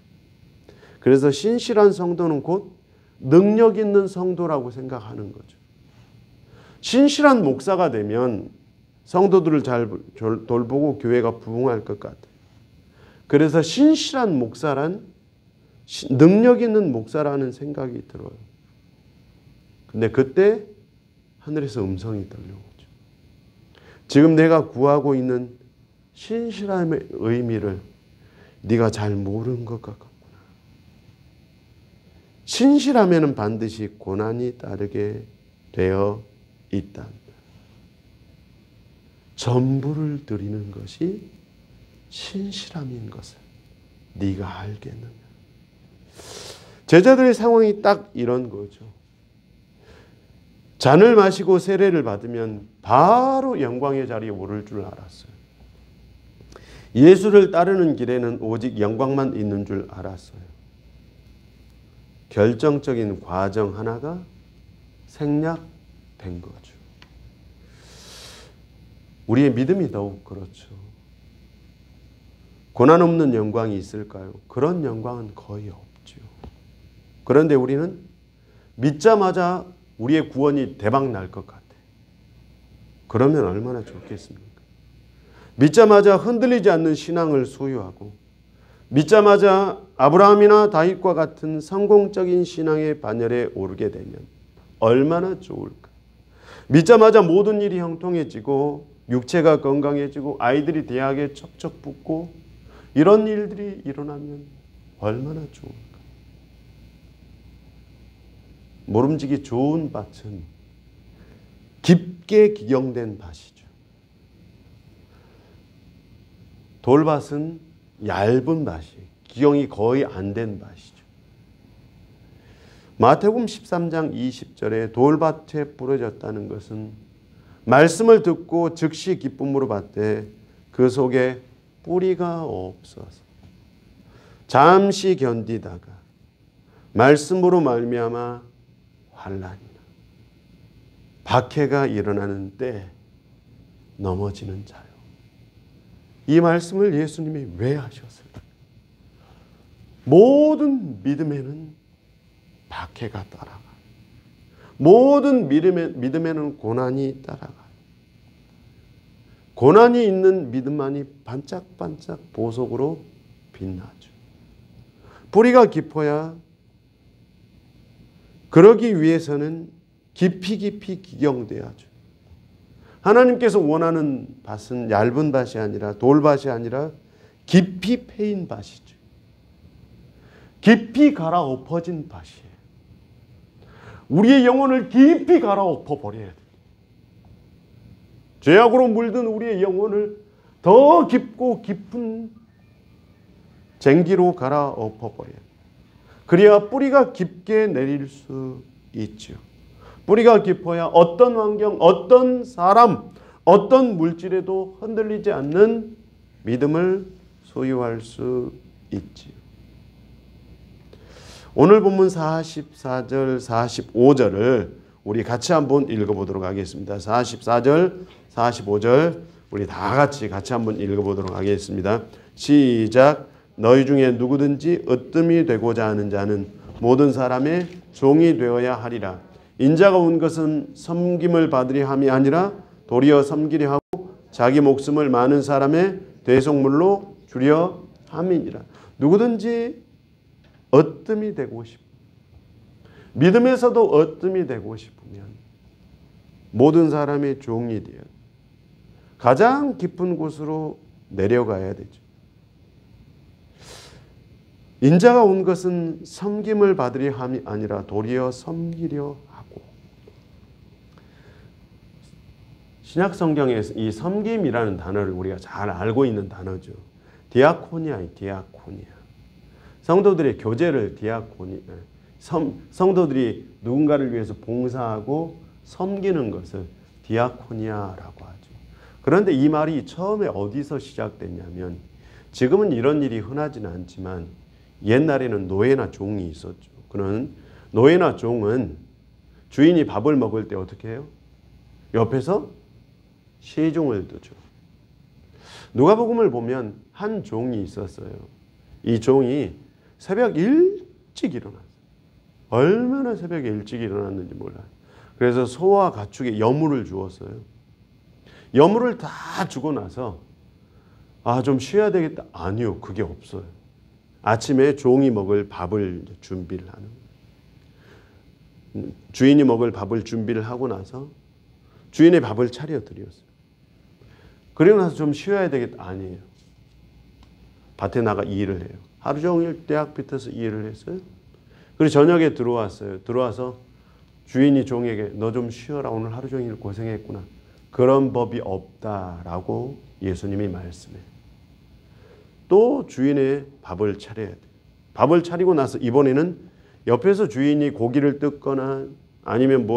그래서 신실한 성도는 곧 능력 있는 성도라고 생각하는 거죠. 신실한 목사가 되면 성도들을 잘 돌보고 교회가 부흥할 것 같아요. 그래서 신실한 목사란 능력 있는 목사라는 생각이 들어요. 근데 그때 하늘에서 음성이 들려오죠. 지금 내가 구하고 있는 신실함의 의미를 네가 잘 모르는 것 같구나. 신실하면은 반드시 고난이 따르게 되어 있다. 전부를 드리는 것이 신실함인 것을 네가 알겠느냐. 제자들의 상황이 딱 이런 거죠. 잔을 마시고 세례를 받으면 바로 영광의 자리에 오를 줄 알았어요. 예수를 따르는 길에는 오직 영광만 있는 줄 알았어요. 결정적인 과정 하나가 생략된 거죠. 우리의 믿음이 더욱 그렇죠. 고난 없는 영광이 있을까요? 그런 영광은 거의 없죠. 그런데 우리는 믿자마자 우리의 구원이 대박 날 것 같아요. 그러면 얼마나 좋겠습니까? 믿자마자 흔들리지 않는 신앙을 소유하고 믿자마자 아브라함이나 다윗과 같은 성공적인 신앙의 반열에 오르게 되면 얼마나 좋을까? 믿자마자 모든 일이 형통해지고 육체가 건강해지고 아이들이 대학에 척척 붙고 이런 일들이 일어나면 얼마나 좋을까? 모름지기 좋은 밭은 깊게 기경된 밭이죠. 돌밭은 얇은 밭이, 기경이 거의 안 된 밭이죠. 마태복음 13장 20절에 돌밭에 부러졌다는 것은 말씀을 듣고 즉시 기쁨으로 받되 그 속에 뿌리가 없어서 잠시 견디다가 말씀으로 말미암아 환난이나 박해가 일어나는 때 넘어지는 자요. 이 말씀을 예수님이 왜 하셨을까? 모든 믿음에는 박해가 따라가요. 모든 믿음에는 고난이 따라가요. 고난이 있는 믿음만이 반짝반짝 보석으로 빛나죠. 뿌리가 깊어야 그러기 위해서는 깊이 기경돼야죠. 하나님께서 원하는 밭은 얇은 밭이 아니라 돌밭이 아니라 깊이 패인 밭이죠. 깊이 갈아엎어진 밭이에요. 우리의 영혼을 깊이 갈아엎어 버려야 돼요. 죄악으로 물든 우리의 영혼을 더 깊고 깊은 쟁기로 갈아엎어 버려야 돼요. 그래야 뿌리가 깊게 내릴 수 있죠. 뿌리가 깊어야 어떤 환경, 어떤 사람, 어떤 물질에도 흔들리지 않는 믿음을 소유할 수 있지요. 오늘 본문 44절, 45절을 우리 같이 한번 읽어보도록 하겠습니다. 44절, 45절 우리 다 같이 한번 읽어보도록 하겠습니다. 시작. 너희 중에 누구든지 으뜸이 되고자 하는 자는 모든 사람의 종이 되어야 하리라. 인자가 온 것은 섬김을 받으려 함이 아니라 도리어 섬기려 하고 자기 목숨을 많은 사람의 대속물로 주려 함이니라. 누구든지 으뜸이 되고 싶어. 믿음에서도 으뜸이 되고 싶으면 모든 사람의 종이 되어 가장 깊은 곳으로 내려가야 되죠. 인자가 온 것은 섬김을 받으려 함이 아니라 도리어 섬기려 하고. 신약 성경에 이 섬김이라는 단어를 우리가 잘 알고 있는 단어죠. 디아코니아예요. 디아코니아. 성도들의 교제를 성도들이 누군가를 위해서 봉사하고 섬기는 것을 디아코니아라고 하죠. 그런데 이 말이 처음에 어디서 시작됐냐면, 지금은 이런 일이 흔하지는 않지만 옛날에는 노예나 종이 있었죠. 그런 노예나 종은 주인이 밥을 먹을 때 어떻게 해요? 옆에서 시중을 두죠. 누가복음을 보면 한 종이 있었어요. 이 종이 새벽 일찍 일어났어요. 얼마나 새벽에 일찍 일어났는지 몰라요. 그래서 소와 가축에 여물을 주었어요. 여물을 다 주고 나서 좀 쉬어야 되겠다. 아니요, 그게 없어요. 아침에 종이 먹을 밥을 준비를 하는 거예요. 주인이 먹을 밥을 준비를 하고 나서 주인의 밥을 차려 드렸어요. 그리고 나서 좀 쉬어야 되겠다. 아니에요. 밭에 나가 일을 해요. 하루 종일 대학 밑에서 일을 했어요. 그리고 저녁에 들어왔어요. 들어와서 주인이 종에게 너 좀 쉬어라. 오늘 하루 종일 고생했구나. 그런 법이 없다라고 예수님이 말씀해요. 또 주인의 밥을 차려야 돼요. 밥을 차리고 나서 이번에는 옆에서 주인이 고기를 뜯거나 아니면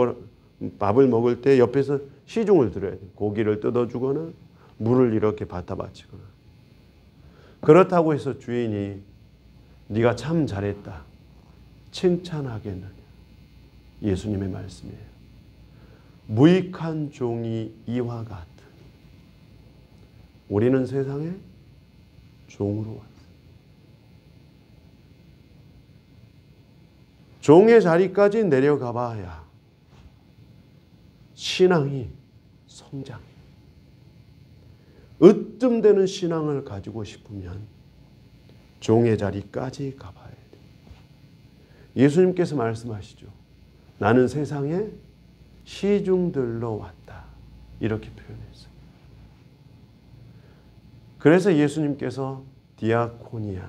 밥을 먹을 때 옆에서 시중을 들어야 돼요. 고기를 뜯어주거나 물을 이렇게 받아 바치거나. 그렇다고 해서 주인이 네가 참 잘했다 칭찬하겠느냐. 예수님의 말씀이에요. 무익한 종이 이와 같으니 우리는 세상에 종으로 왔어요. 종의 자리까지 내려가 봐야 신앙이 성장. 으뜸되는 신앙을 가지고 싶으면 종의 자리까지 가봐야 돼요. 예수님께서 말씀하시죠. 나는 세상에 시중들로 왔다. 이렇게 표현했어요. 그래서 예수님께서 디아코니아,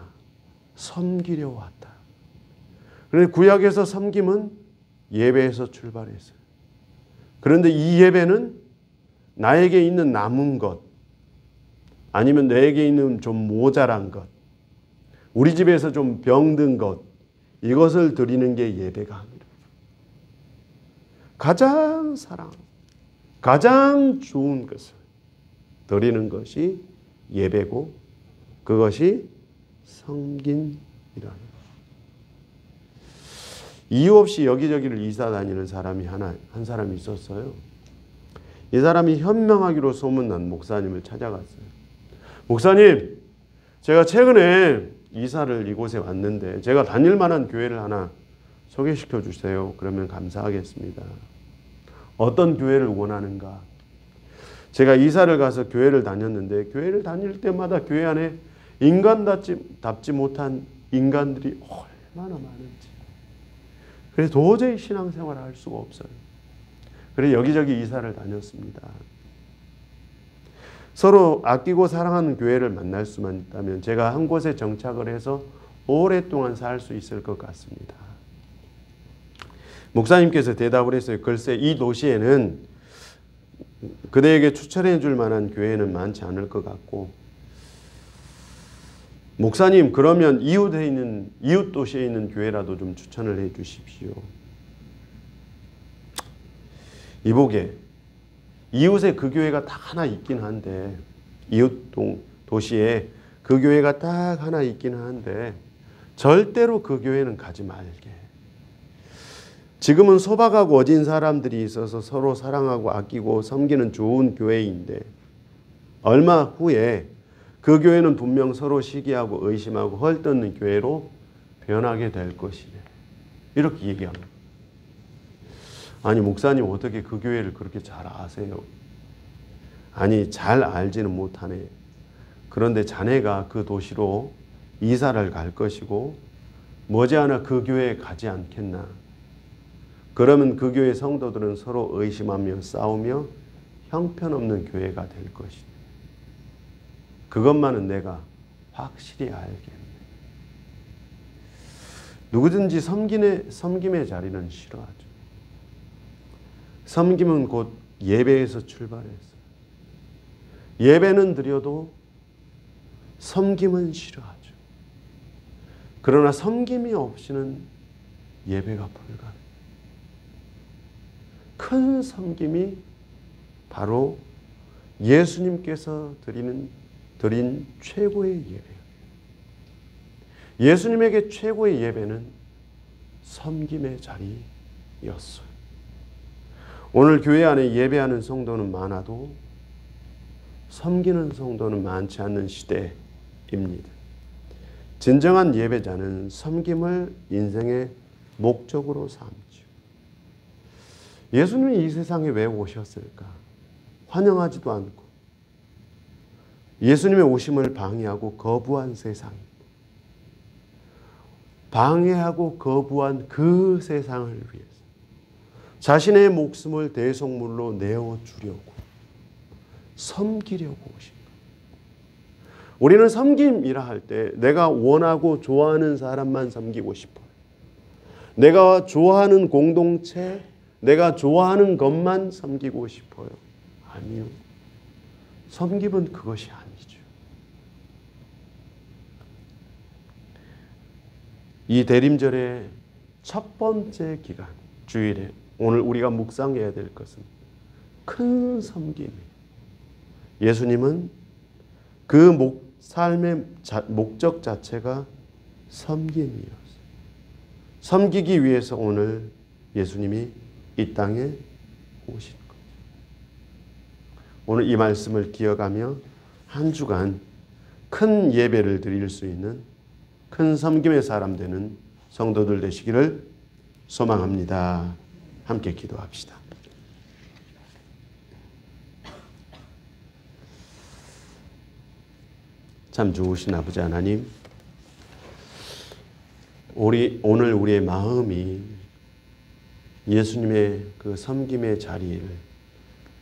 섬기려 왔다. 그런데 구약에서 섬김은 예배에서 출발했어요. 그런데 이 예배는 나에게 있는 남은 것, 아니면 내게 있는 좀 모자란 것, 우리 집에서 좀 병든 것, 이것을 드리는 게 예배가 합니다. 가장 가장 좋은 것을 드리는 것이 예배고 그것이 섬김이라는 거예요. 이유 없이 여기저기를 이사 다니는 사람이 한 사람이 있었어요. 이 사람이 현명하기로 소문난 목사님을 찾아갔어요. 목사님, 제가 최근에 이사를 이곳에 왔는데 제가 다닐 만한 교회를 하나 소개시켜 주세요. 그러면 감사하겠습니다. 어떤 교회를 원하는가? 제가 이사를 가서 교회를 다녔는데 교회를 다닐 때마다 교회 안에 인간답지 못한 인간들이 얼마나 많은지. 그래서 도저히 신앙생활을 할 수가 없어요. 그래서 여기저기 이사를 다녔습니다. 서로 아끼고 사랑하는 교회를 만날 수만 있다면 제가 한 곳에 정착을 해서 오랫동안 살 수 있을 것 같습니다. 목사님께서 대답을 했어요. 글쎄 이 도시에는 그대에게 추천해 줄 만한 교회는 많지 않을 것 같고, 목사님 그러면 이웃 도시에 있는 교회라도 좀 추천을 해 주십시오. 이보게, 이웃에 그 교회가 딱 하나 있긴 한데, 이웃 도시에 그 교회가 딱 하나 있긴 한데 절대로 그 교회는 가지 말게. 지금은 소박하고 어진 사람들이 있어서 서로 사랑하고 아끼고 섬기는 좋은 교회인데 얼마 후에 그 교회는 분명 서로 시기하고 의심하고 헐뜯는 교회로 변하게 될 것이네. 이렇게 얘기합니다. 아니 목사님 어떻게 그 교회를 그렇게 잘 아세요? 아니 잘 알지는 못하네. 그런데 자네가 그 도시로 이사를 갈 것이고 머지않아 그 교회에 가지 않겠나. 그러면 그 교회 성도들은 서로 의심하며 싸우며 형편없는 교회가 될 것이다. 그것만은 내가 확실히 알겠네. 누구든지 섬김의 자리는 싫어하죠. 섬김은 곧 예배에서 출발해서 예배는 드려도 섬김은 싫어하죠. 그러나 섬김이 없이는 예배가 불가능해요. 큰 섬김이 바로 예수님께서 드린 최고의 예배예요. 예수님에게 최고의 예배는 섬김의 자리였어요. 오늘 교회 안에 예배하는 성도는 많아도 섬기는 성도는 많지 않는 시대입니다. 진정한 예배자는 섬김을 인생의 목적으로 삼죠. 예수님이 이 세상에 왜 오셨을까? 환영하지도 않고 예수님의 오심을 방해하고 거부한 세상입니다. 방해하고 거부한 그 세상을 위해서 자신의 목숨을 대속물로 내어주려고 섬기려고 오신 거예요. 우리는 섬김이라 할 때 내가 원하고 좋아하는 사람만 섬기고 싶어요. 내가 좋아하는 공동체, 내가 좋아하는 것만 섬기고 싶어요. 아니요. 섬김은 그것이 아니죠. 이 대림절의 첫 번째 기간, 주일에 오늘 우리가 묵상해야 될 것은 큰 섬김이에요. 예수님은 그 삶의 목적 자체가 섬김이었어요. 섬기기 위해서 오늘 예수님이 이 땅에 오신 거예요. 오늘 이 말씀을 기억하며 한 주간 큰 예배를 드릴 수 있는 큰 섬김의 사람 되는 성도들 되시기를 소망합니다. 함께 기도합시다. 참 좋으신 아버지 하나님, 오늘 우리의 마음이 예수님의 그 섬김의 자리를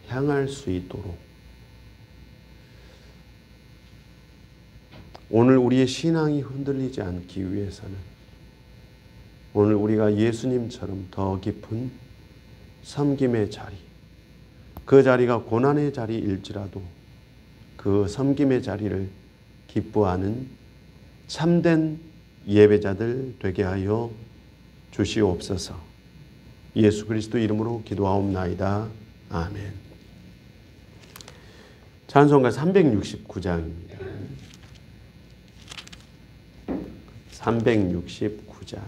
향할 수 있도록 오늘 우리의 신앙이 흔들리지 않기 위해서는 오늘 우리가 예수님처럼 더 깊은 섬김의 자리, 그 자리가 고난의 자리일지라도 그 섬김의 자리를 기뻐하는 참된 예배자들 되게 하여 주시옵소서. 예수 그리스도 이름으로 기도하옵나이다. 아멘. 찬송가 369장입니다. 369장.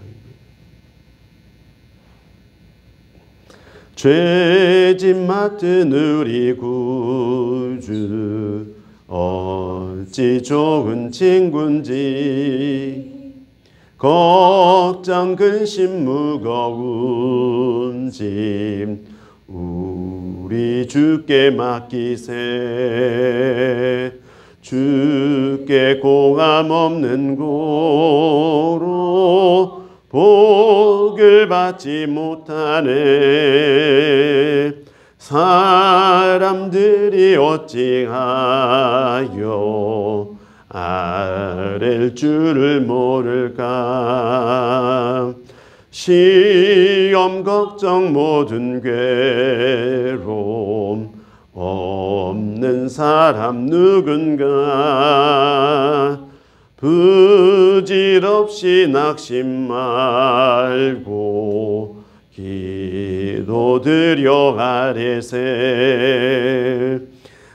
죄짐 맡은 우리 구주 어찌 좋은 친구인지 걱정 근심 무거운 짐 우리 주께 맡기세. 주께 공함 없는 고로 복을 받지 못하네. 사람들이 어찌하여 아랠 줄을 모를까. 시험 걱정 모든 괴로움 없는 사람 누군가. 부질없이 낙심 말고 기도드려 아뢰세.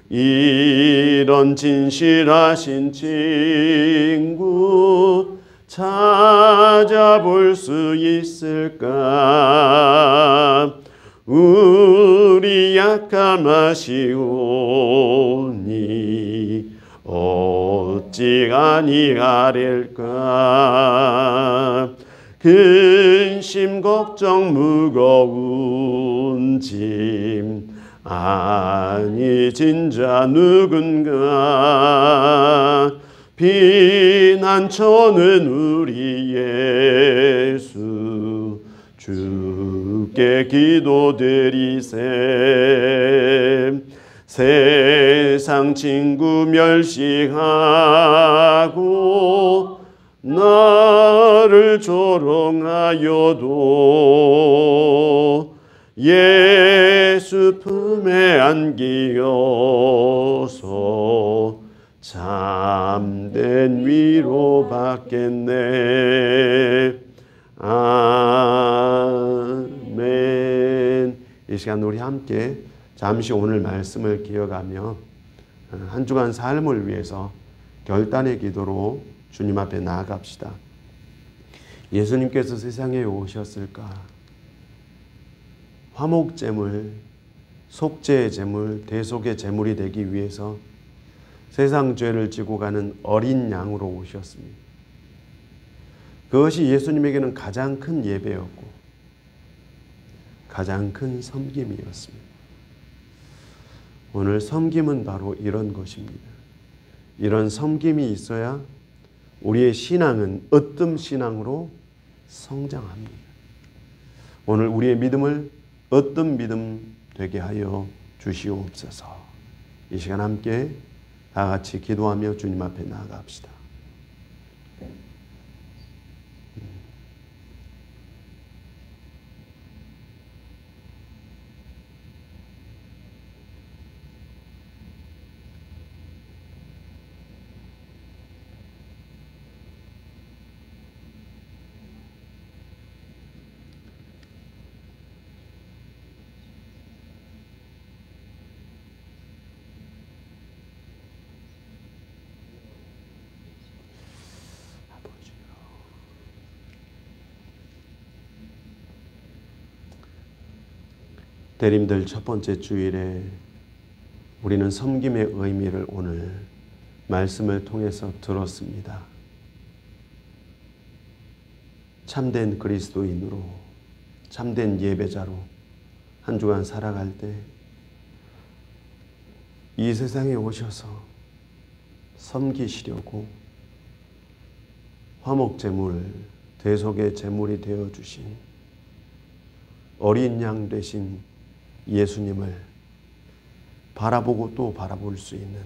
이런 진실하신 친구 찾아볼 수 있을까. 우리 약함 아시오니 어찌 아니하릴까. 근심 걱정 무거운 짐 아니 진자 누군가. 피난처는 우리 예수 주께 기도드리세. 세상 친구 멸시하고 나를 조롱하여도 예수 품에 안기어서 참된 위로 받겠네. 아멘. 이 시간 우리 함께 잠시 오늘 말씀을 기억하며 한 주간 삶을 위해서 결단의 기도로 주님 앞에 나아갑시다. 예수님께서 세상에 오셨을까? 화목제물, 속죄의 제물, 대속의 제물이 되기 위해서 세상 죄를 지고 가는 어린 양으로 오셨습니다. 그것이 예수님에게는 가장 큰 예배였고 가장 큰 섬김이었습니다. 오늘 섬김은 바로 이런 것입니다. 이런 섬김이 있어야 우리의 신앙은 으뜸 신앙으로 성장합니다. 오늘 우리의 믿음을 으뜸 믿음 되게 하여 주시옵소서. 이 시간 함께 다 같이 기도하며 주님 앞에 나아갑시다. 대림들 첫 번째 주일에 우리는 섬김의 의미를 오늘 말씀을 통해서 들었습니다. 참된 그리스도인으로, 참된 예배자로 한 주간 살아갈 때 이 세상에 오셔서 섬기시려고 화목제물, 대속의 제물이 되어주신 어린 양 되신 예수님을 바라보고 또 바라볼 수 있는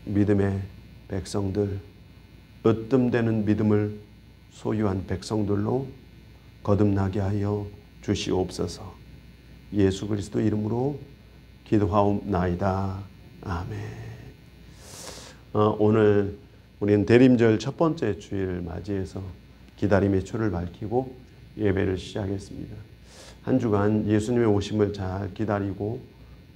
믿음의 백성들, 으뜸되는 믿음을 소유한 백성들로 거듭나게 하여 주시옵소서. 예수 그리스도 이름으로 기도하옵나이다. 아멘. 오늘 우리는 대림절 첫 번째 주일을 맞이해서 기다림의 초를 밝히고 예배를 시작했습니다. 한 주간 예수님의 오심을 잘 기다리고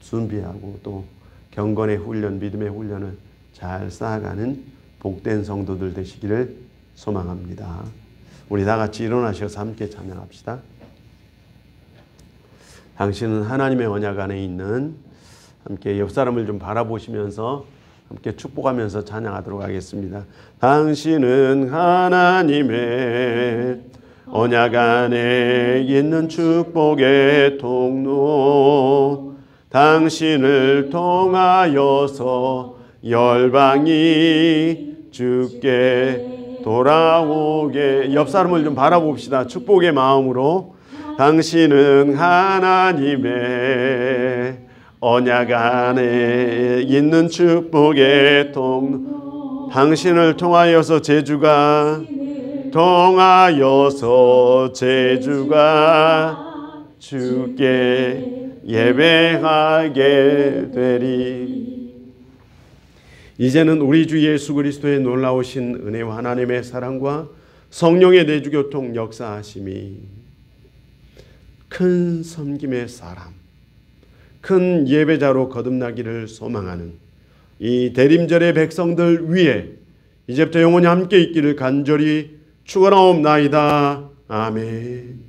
준비하고 또 경건의 훈련, 믿음의 훈련을 잘 쌓아가는 복된 성도들 되시기를 소망합니다. 우리 다 같이 일어나셔서 함께 찬양합시다. 당신은 하나님의 언약 안에 있는, 함께 옆 사람을 좀 바라보시면서 함께 축복하면서 찬양하도록 하겠습니다. 당신은 하나님의 언약 안에 있는 축복의 통로, 당신을 통하여서 열방이 주께 돌아오게. 옆 사람을 좀 바라봅시다. 축복의 마음으로. 당신은 하나님의 언약 안에 있는 축복의 통로, 당신을 통하여서 제주가 주께 예배하게 되리. 이제는 우리 주 예수 그리스도의 놀라우신 은혜와 하나님의 사랑과 성령의 내주교통 역사하심이, 큰 섬김의 사람, 큰 예배자로 거듭나기를 소망하는 이 대림절의 백성들 위에 이제부터 영원히 함께 있기를 간절히 축원하옵나이다. 아멘.